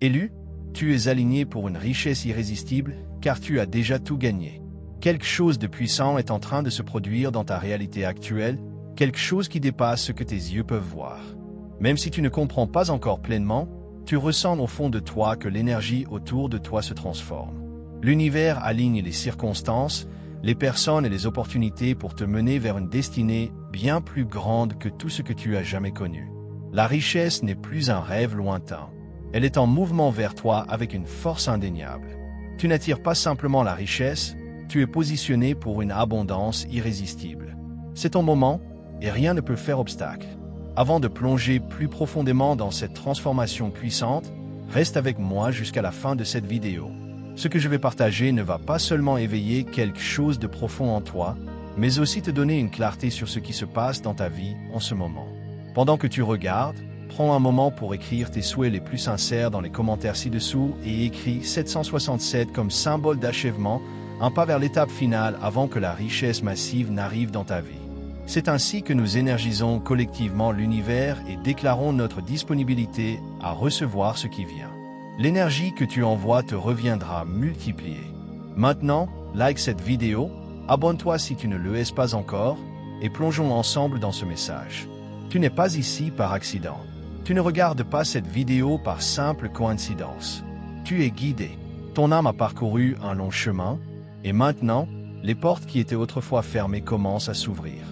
Élu, tu es aligné pour une richesse irrésistible car tu as déjà tout gagné. Quelque chose de puissant est en train de se produire dans ta réalité actuelle, quelque chose qui dépasse ce que tes yeux peuvent voir. Même si tu ne comprends pas encore pleinement, tu ressens au fond de toi que l'énergie autour de toi se transforme. L'univers aligne les circonstances, les personnes et les opportunités pour te mener vers une destinée bien plus grande que tout ce que tu as jamais connu. La richesse n'est plus un rêve lointain. Elle est en mouvement vers toi avec une force indéniable. Tu n'attires pas simplement la richesse, tu es positionné pour une abondance irrésistible. C'est ton moment et rien ne peut faire obstacle. Avant de plonger plus profondément dans cette transformation puissante, reste avec moi jusqu'à la fin de cette vidéo. Ce que je vais partager ne va pas seulement éveiller quelque chose de profond en toi, mais aussi te donner une clarté sur ce qui se passe dans ta vie en ce moment. Pendant que tu regardes, prends un moment pour écrire tes souhaits les plus sincères dans les commentaires ci-dessous et écris 767 comme symbole d'achèvement, un pas vers l'étape finale avant que la richesse massive n'arrive dans ta vie. C'est ainsi que nous énergisons collectivement l'univers et déclarons notre disponibilité à recevoir ce qui vient. L'énergie que tu envoies te reviendra multipliée. Maintenant, like cette vidéo, abonne-toi si tu ne le es pas encore, et plongeons ensemble dans ce message. Tu n'es pas ici par accident. Tu ne regardes pas cette vidéo par simple coïncidence. Tu es guidé. Ton âme a parcouru un long chemin, et maintenant, les portes qui étaient autrefois fermées commencent à s'ouvrir.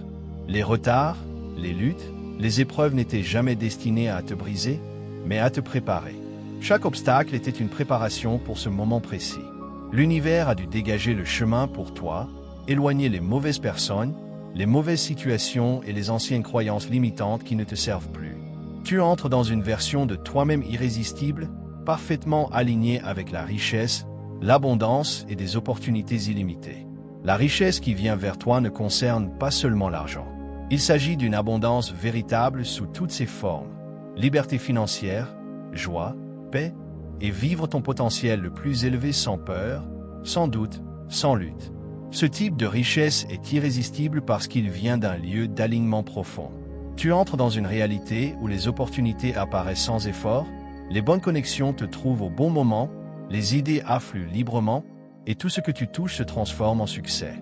Les retards, les luttes, les épreuves n'étaient jamais destinées à te briser, mais à te préparer. Chaque obstacle était une préparation pour ce moment précis. L'univers a dû dégager le chemin pour toi, éloigner les mauvaises personnes, les mauvaises situations et les anciennes croyances limitantes qui ne te servent plus. Tu entres dans une version de toi-même irrésistible, parfaitement alignée avec la richesse, l'abondance et des opportunités illimitées. La richesse qui vient vers toi ne concerne pas seulement l'argent. Il s'agit d'une abondance véritable sous toutes ses formes. Liberté financière, joie, paix, et vivre ton potentiel le plus élevé sans peur, sans doute, sans lutte. Ce type de richesse est irrésistible parce qu'il vient d'un lieu d'alignement profond. Tu entres dans une réalité où les opportunités apparaissent sans effort, les bonnes connexions te trouvent au bon moment, les idées affluent librement, et tout ce que tu touches se transforme en succès.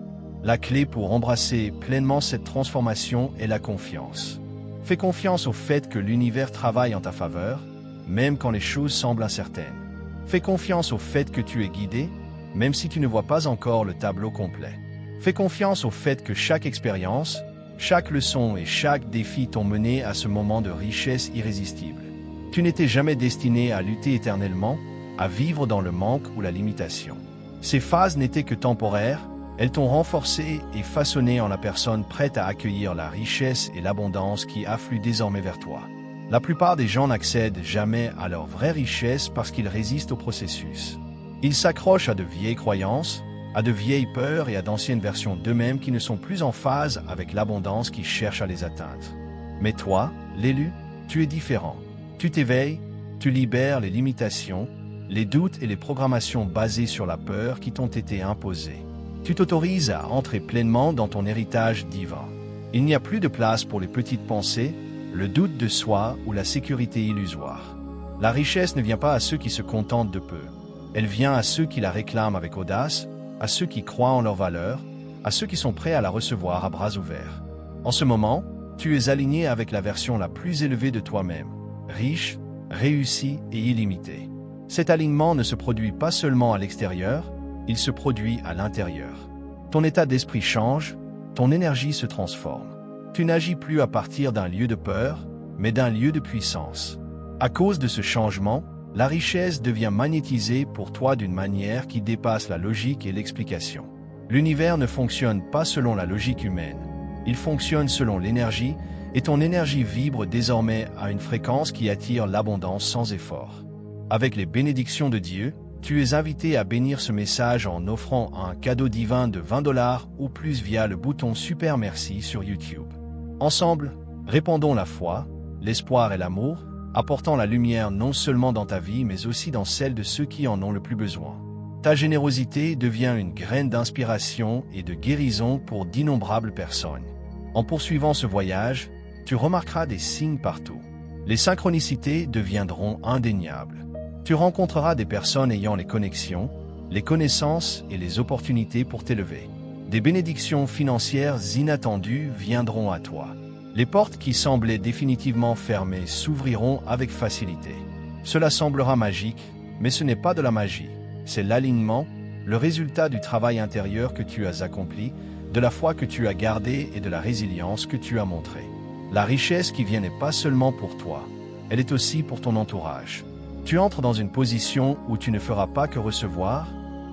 La clé pour embrasser pleinement cette transformation est la confiance. Fais confiance au fait que l'univers travaille en ta faveur, même quand les choses semblent incertaines. Fais confiance au fait que tu es guidé, même si tu ne vois pas encore le tableau complet. Fais confiance au fait que chaque expérience, chaque leçon et chaque défi t'ont mené à ce moment de richesse irrésistible. Tu n'étais jamais destiné à lutter éternellement, à vivre dans le manque ou la limitation. Ces phases n'étaient que temporaires, elles t'ont renforcé et façonné en la personne prête à accueillir la richesse et l'abondance qui affluent désormais vers toi. La plupart des gens n'accèdent jamais à leur vraie richesse parce qu'ils résistent au processus. Ils s'accrochent à de vieilles croyances, à de vieilles peurs et à d'anciennes versions d'eux-mêmes qui ne sont plus en phase avec l'abondance qui cherche à les atteindre. Mais toi, l'élu, tu es différent. Tu t'éveilles, tu libères les limitations, les doutes et les programmations basées sur la peur qui t'ont été imposées. Tu t'autorises à entrer pleinement dans ton héritage divin. Il n'y a plus de place pour les petites pensées, le doute de soi ou la sécurité illusoire. La richesse ne vient pas à ceux qui se contentent de peu. Elle vient à ceux qui la réclament avec audace, à ceux qui croient en leurs valeurs, à ceux qui sont prêts à la recevoir à bras ouverts. En ce moment, tu es aligné avec la version la plus élevée de toi-même, riche, réussi et illimité. Cet alignement ne se produit pas seulement à l'extérieur, il se produit à l'intérieur. Ton état d'esprit change, ton énergie se transforme. Tu n'agis plus à partir d'un lieu de peur, mais d'un lieu de puissance. À cause de ce changement, la richesse devient magnétisée pour toi d'une manière qui dépasse la logique et l'explication. L'univers ne fonctionne pas selon la logique humaine. Il fonctionne selon l'énergie, et ton énergie vibre désormais à une fréquence qui attire l'abondance sans effort. Avec les bénédictions de Dieu, tu es invité à bénir ce message en offrant un cadeau divin de 20 $ ou plus via le bouton Super Merci sur YouTube. Ensemble, répandons la foi, l'espoir et l'amour, apportant la lumière non seulement dans ta vie mais aussi dans celle de ceux qui en ont le plus besoin. Ta générosité devient une graine d'inspiration et de guérison pour d'innombrables personnes. En poursuivant ce voyage, tu remarqueras des signes partout. Les synchronicités deviendront indéniables. Tu rencontreras des personnes ayant les connexions, les connaissances et les opportunités pour t'élever. Des bénédictions financières inattendues viendront à toi. Les portes qui semblaient définitivement fermées s'ouvriront avec facilité. Cela semblera magique, mais ce n'est pas de la magie. C'est l'alignement, le résultat du travail intérieur que tu as accompli, de la foi que tu as gardée et de la résilience que tu as montrée. La richesse qui vient n'est pas seulement pour toi, elle est aussi pour ton entourage. Tu entres dans une position où tu ne feras pas que recevoir,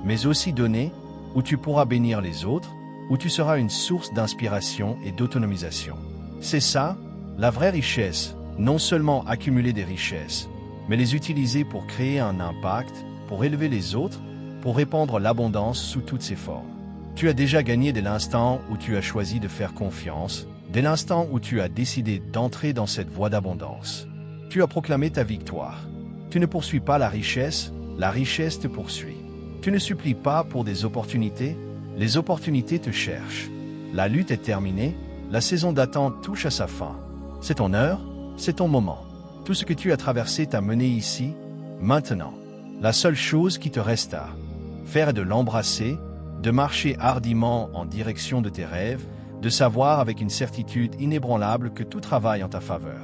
mais aussi donner, où tu pourras bénir les autres, où tu seras une source d'inspiration et d'autonomisation. C'est ça, la vraie richesse, non seulement accumuler des richesses, mais les utiliser pour créer un impact, pour élever les autres, pour répandre l'abondance sous toutes ses formes. Tu as déjà gagné dès l'instant où tu as choisi de faire confiance, dès l'instant où tu as décidé d'entrer dans cette voie d'abondance. Tu as proclamé ta victoire. Tu ne poursuis pas la richesse te poursuit. Tu ne supplies pas pour des opportunités, les opportunités te cherchent. La lutte est terminée, la saison d'attente touche à sa fin. C'est ton heure, c'est ton moment. Tout ce que tu as traversé t'a mené ici, maintenant. La seule chose qui te reste à faire est de l'embrasser, de marcher hardiment en direction de tes rêves, de savoir avec une certitude inébranlable que tout travaille en ta faveur.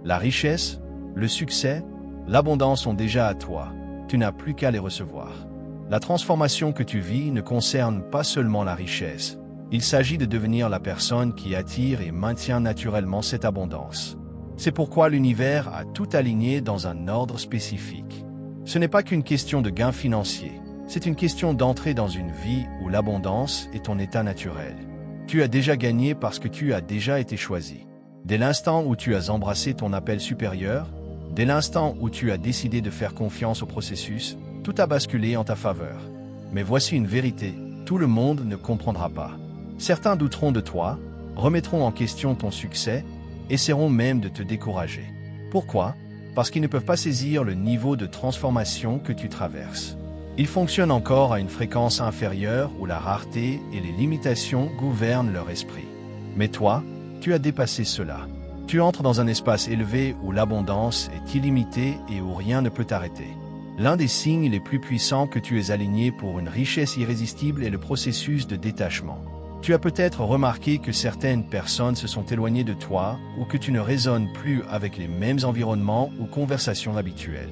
La richesse, le succès, l'abondance sont déjà à toi, tu n'as plus qu'à les recevoir. La transformation que tu vis ne concerne pas seulement la richesse, il s'agit de devenir la personne qui attire et maintient naturellement cette abondance. C'est pourquoi l'univers a tout aligné dans un ordre spécifique. Ce n'est pas qu'une question de gain financier, c'est une question d'entrer dans une vie où l'abondance est ton état naturel. Tu as déjà gagné parce que tu as déjà été choisi. Dès l'instant où tu as embrassé ton appel supérieur, dès l'instant où tu as décidé de faire confiance au processus, tout a basculé en ta faveur. Mais voici une vérité, tout le monde ne comprendra pas. Certains douteront de toi, remettront en question ton succès, essaieront même de te décourager. Pourquoi? Parce qu'ils ne peuvent pas saisir le niveau de transformation que tu traverses. Ils fonctionnent encore à une fréquence inférieure où la rareté et les limitations gouvernent leur esprit. Mais toi, tu as dépassé cela. Tu entres dans un espace élevé où l'abondance est illimitée et où rien ne peut t'arrêter. L'un des signes les plus puissants que tu es aligné pour une richesse irrésistible est le processus de détachement. Tu as peut-être remarqué que certaines personnes se sont éloignées de toi ou que tu ne résonnes plus avec les mêmes environnements ou conversations habituelles.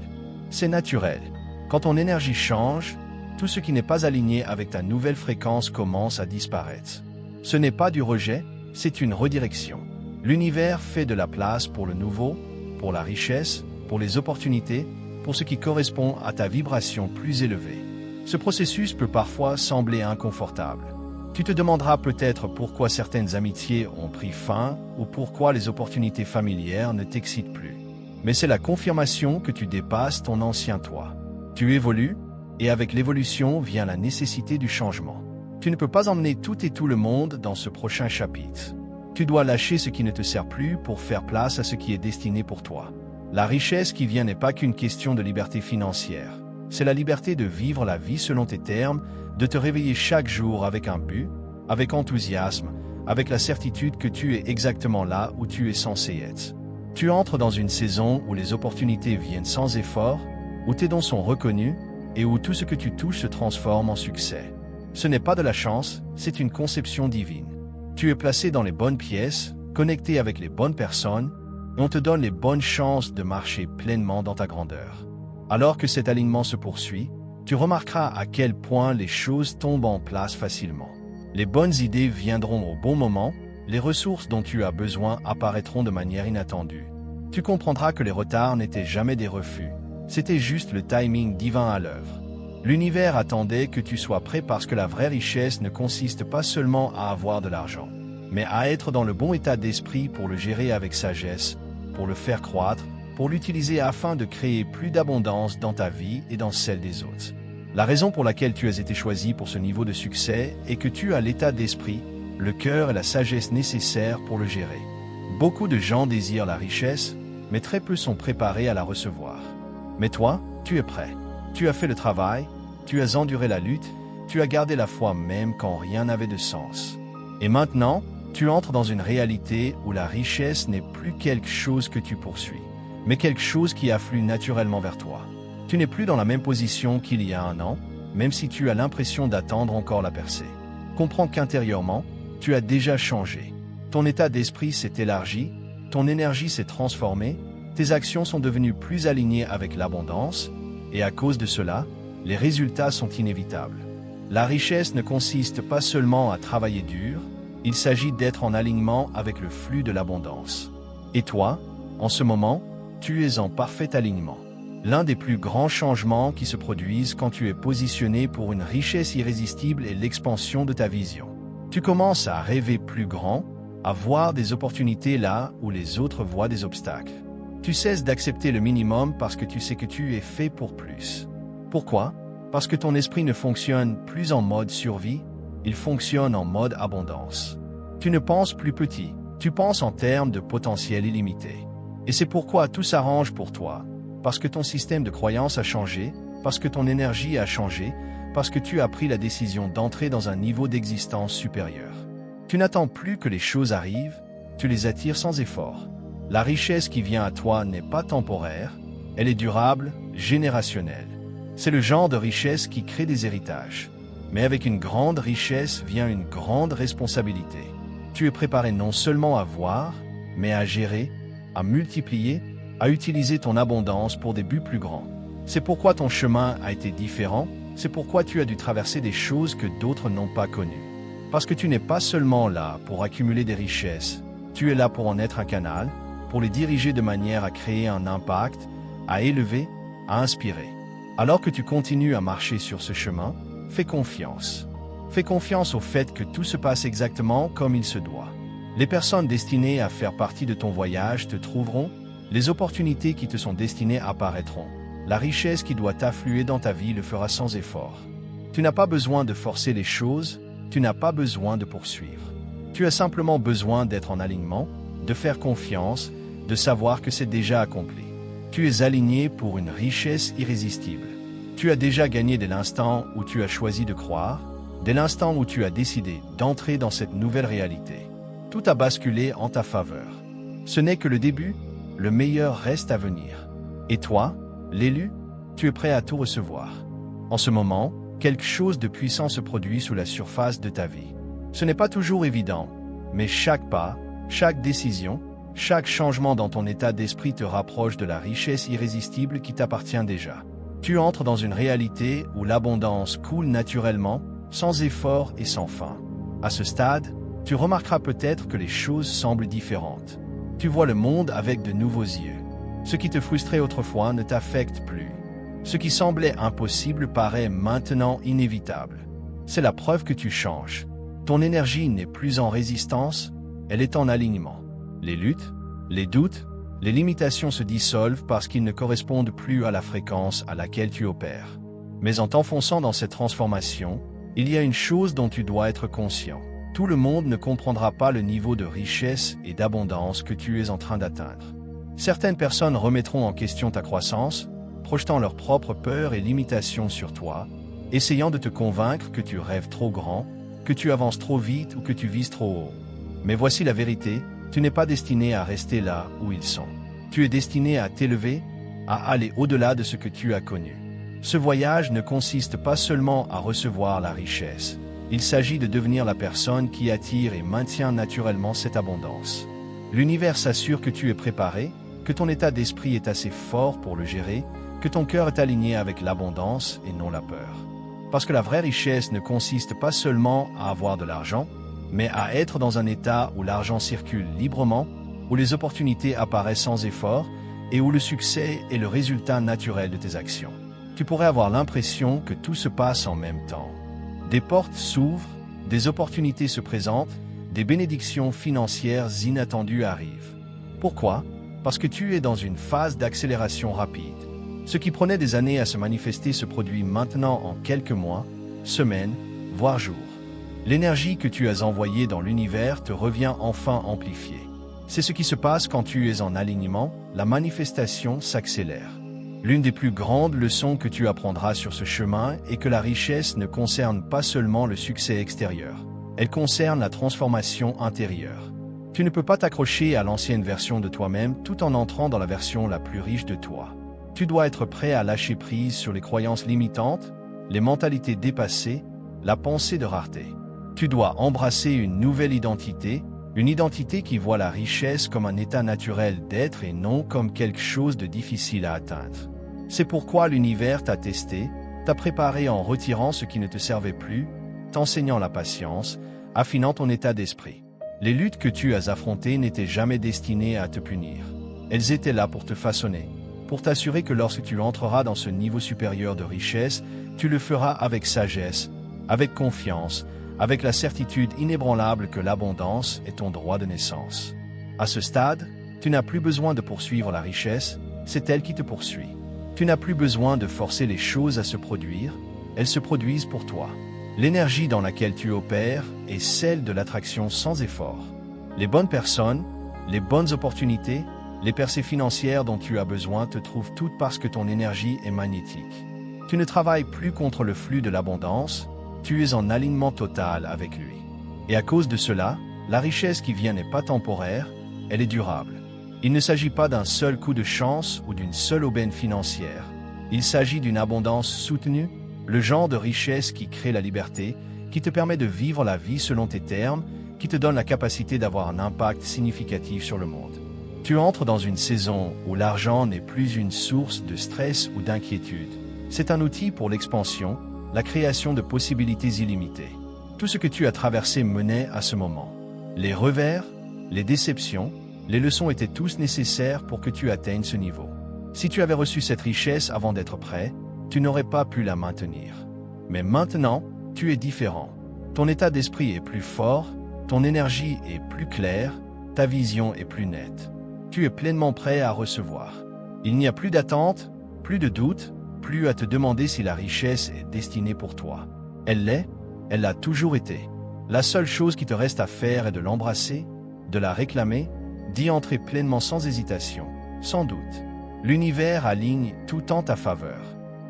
C'est naturel. Quand ton énergie change, tout ce qui n'est pas aligné avec ta nouvelle fréquence commence à disparaître. Ce n'est pas du rejet, c'est une redirection. L'univers fait de la place pour le nouveau, pour la richesse, pour les opportunités, pour ce qui correspond à ta vibration plus élevée. Ce processus peut parfois sembler inconfortable. Tu te demanderas peut-être pourquoi certaines amitiés ont pris fin ou pourquoi les opportunités familières ne t'excitent plus. Mais c'est la confirmation que tu dépasses ton ancien toi. Tu évolues, et avec l'évolution vient la nécessité du changement. Tu ne peux pas emmener tout et tout le monde dans ce prochain chapitre. Tu dois lâcher ce qui ne te sert plus pour faire place à ce qui est destiné pour toi. La richesse qui vient n'est pas qu'une question de liberté financière. C'est la liberté de vivre la vie selon tes termes, de te réveiller chaque jour avec un but, avec enthousiasme, avec la certitude que tu es exactement là où tu es censé être. Tu entres dans une saison où les opportunités viennent sans effort, où tes dons sont reconnus et où tout ce que tu touches se transforme en succès. Ce n'est pas de la chance, c'est une conception divine. Tu es placé dans les bonnes pièces, connecté avec les bonnes personnes, et on te donne les bonnes chances de marcher pleinement dans ta grandeur. Alors que cet alignement se poursuit, tu remarqueras à quel point les choses tombent en place facilement. Les bonnes idées viendront au bon moment, les ressources dont tu as besoin apparaîtront de manière inattendue. Tu comprendras que les retards n'étaient jamais des refus, c'était juste le timing divin à l'œuvre. L'univers attendait que tu sois prêt parce que la vraie richesse ne consiste pas seulement à avoir de l'argent, mais à être dans le bon état d'esprit pour le gérer avec sagesse, pour le faire croître, pour l'utiliser afin de créer plus d'abondance dans ta vie et dans celle des autres. La raison pour laquelle tu as été choisi pour ce niveau de succès est que tu as l'état d'esprit, le cœur et la sagesse nécessaires pour le gérer. Beaucoup de gens désirent la richesse, mais très peu sont préparés à la recevoir. Mais toi, tu es prêt. Tu as fait le travail, tu as enduré la lutte, tu as gardé la foi même quand rien n'avait de sens. Et maintenant, tu entres dans une réalité où la richesse n'est plus quelque chose que tu poursuis, mais quelque chose qui afflue naturellement vers toi. Tu n'es plus dans la même position qu'il y a un an, même si tu as l'impression d'attendre encore la percée. Comprends qu'intérieurement, tu as déjà changé. Ton état d'esprit s'est élargi, ton énergie s'est transformée, tes actions sont devenues plus alignées avec l'abondance, et à cause de cela, les résultats sont inévitables. La richesse ne consiste pas seulement à travailler dur, il s'agit d'être en alignement avec le flux de l'abondance. Et toi, en ce moment, tu es en parfait alignement. L'un des plus grands changements qui se produisent quand tu es positionné pour une richesse irrésistible est l'expansion de ta vision. Tu commences à rêver plus grand, à voir des opportunités là où les autres voient des obstacles. Tu cesses d'accepter le minimum parce que tu sais que tu es fait pour plus. Pourquoi? Parce que ton esprit ne fonctionne plus en mode survie, il fonctionne en mode abondance. Tu ne penses plus petit, tu penses en termes de potentiel illimité. Et c'est pourquoi tout s'arrange pour toi. Parce que ton système de croyance a changé, parce que ton énergie a changé, parce que tu as pris la décision d'entrer dans un niveau d'existence supérieur. Tu n'attends plus que les choses arrivent, tu les attires sans effort. La richesse qui vient à toi n'est pas temporaire, elle est durable, générationnelle. C'est le genre de richesse qui crée des héritages. Mais avec une grande richesse vient une grande responsabilité. Tu es préparé non seulement à voir, mais à gérer, à multiplier, à utiliser ton abondance pour des buts plus grands. C'est pourquoi ton chemin a été différent, c'est pourquoi tu as dû traverser des choses que d'autres n'ont pas connues. Parce que tu n'es pas seulement là pour accumuler des richesses, tu es là pour en être un canal, pour les diriger de manière à créer un impact, à élever, à inspirer. Alors que tu continues à marcher sur ce chemin, fais confiance. Fais confiance au fait que tout se passe exactement comme il se doit. Les personnes destinées à faire partie de ton voyage te trouveront, les opportunités qui te sont destinées apparaîtront. La richesse qui doit affluer dans ta vie le fera sans effort. Tu n'as pas besoin de forcer les choses, tu n'as pas besoin de poursuivre. Tu as simplement besoin d'être en alignement, de faire confiance, de savoir que c'est déjà accompli. Tu es aligné pour une richesse irrésistible. Tu as déjà gagné dès l'instant où tu as choisi de croire, dès l'instant où tu as décidé d'entrer dans cette nouvelle réalité. Tout a basculé en ta faveur. Ce n'est que le début, le meilleur reste à venir. Et toi, l'élu, tu es prêt à tout recevoir. En ce moment, quelque chose de puissant se produit sous la surface de ta vie. Ce n'est pas toujours évident, mais chaque pas, chaque décision, chaque changement dans ton état d'esprit te rapproche de la richesse irrésistible qui t'appartient déjà. Tu entres dans une réalité où l'abondance coule naturellement, sans effort et sans fin. À ce stade, tu remarqueras peut-être que les choses semblent différentes. Tu vois le monde avec de nouveaux yeux. Ce qui te frustrait autrefois ne t'affecte plus. Ce qui semblait impossible paraît maintenant inévitable. C'est la preuve que tu changes. Ton énergie n'est plus en résistance, elle est en alignement. Les luttes, les doutes, les limitations se dissolvent parce qu'ils ne correspondent plus à la fréquence à laquelle tu opères. Mais en t'enfonçant dans cette transformation, il y a une chose dont tu dois être conscient. Tout le monde ne comprendra pas le niveau de richesse et d'abondance que tu es en train d'atteindre. Certaines personnes remettront en question ta croissance, projetant leurs propres peurs et limitations sur toi, essayant de te convaincre que tu rêves trop grand, que tu avances trop vite ou que tu vises trop haut. Mais voici la vérité, tu n'es pas destiné à rester là où ils sont. Tu es destiné à t'élever, à aller au-delà de ce que tu as connu. Ce voyage ne consiste pas seulement à recevoir la richesse. Il s'agit de devenir la personne qui attire et maintient naturellement cette abondance. L'univers s'assure que tu es préparé, que ton état d'esprit est assez fort pour le gérer, que ton cœur est aligné avec l'abondance et non la peur. Parce que la vraie richesse ne consiste pas seulement à avoir de l'argent, mais à être dans un état où l'argent circule librement, où les opportunités apparaissent sans effort et où le succès est le résultat naturel de tes actions. Tu pourrais avoir l'impression que tout se passe en même temps. Des portes s'ouvrent, des opportunités se présentent, des bénédictions financières inattendues arrivent. Pourquoi? Parce que tu es dans une phase d'accélération rapide. Ce qui prenait des années à se manifester se produit maintenant en quelques mois, semaines, voire jours. L'énergie que tu as envoyée dans l'univers te revient enfin amplifiée. C'est ce qui se passe quand tu es en alignement, la manifestation s'accélère. L'une des plus grandes leçons que tu apprendras sur ce chemin est que la richesse ne concerne pas seulement le succès extérieur. Elle concerne la transformation intérieure. Tu ne peux pas t'accrocher à l'ancienne version de toi-même tout en entrant dans la version la plus riche de toi. Tu dois être prêt à lâcher prise sur les croyances limitantes, les mentalités dépassées, la pensée de rareté. Tu dois embrasser une nouvelle identité, une identité qui voit la richesse comme un état naturel d'être et non comme quelque chose de difficile à atteindre. C'est pourquoi l'univers t'a testé, t'a préparé en retirant ce qui ne te servait plus, t'enseignant la patience, affinant ton état d'esprit. Les luttes que tu as affrontées n'étaient jamais destinées à te punir. Elles étaient là pour te façonner, pour t'assurer que lorsque tu entreras dans ce niveau supérieur de richesse, tu le feras avec sagesse, avec confiance, avec la certitude inébranlable que l'abondance est ton droit de naissance. À ce stade, tu n'as plus besoin de poursuivre la richesse, c'est elle qui te poursuit. Tu n'as plus besoin de forcer les choses à se produire, elles se produisent pour toi. L'énergie dans laquelle tu opères est celle de l'attraction sans effort. Les bonnes personnes, les bonnes opportunités, les percées financières dont tu as besoin te trouvent toutes parce que ton énergie est magnétique. Tu ne travailles plus contre le flux de l'abondance, tu es en alignement total avec lui. Et à cause de cela, la richesse qui vient n'est pas temporaire, elle est durable. Il ne s'agit pas d'un seul coup de chance ou d'une seule aubaine financière. Il s'agit d'une abondance soutenue, le genre de richesse qui crée la liberté, qui te permet de vivre la vie selon tes termes, qui te donne la capacité d'avoir un impact significatif sur le monde. Tu entres dans une saison où l'argent n'est plus une source de stress ou d'inquiétude. C'est un outil pour l'expansion, la création de possibilités illimitées. Tout ce que tu as traversé menait à ce moment. Les revers, les déceptions, les leçons étaient tous nécessaires pour que tu atteignes ce niveau. Si tu avais reçu cette richesse avant d'être prêt, tu n'aurais pas pu la maintenir. Mais maintenant, tu es différent. Ton état d'esprit est plus fort, ton énergie est plus claire, ta vision est plus nette. Tu es pleinement prêt à recevoir. Il n'y a plus d'attente, plus de doute, plus à te demander si la richesse est destinée pour toi. Elle l'est, elle l'a toujours été. La seule chose qui te reste à faire est de l'embrasser, de la réclamer, d'y entrer pleinement sans hésitation, sans doute. L'univers aligne tout en ta faveur.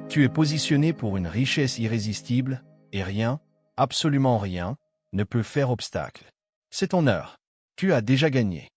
Tu es positionné pour une richesse irrésistible, et rien, absolument rien, ne peut faire obstacle. C'est ton heure. Tu as déjà gagné.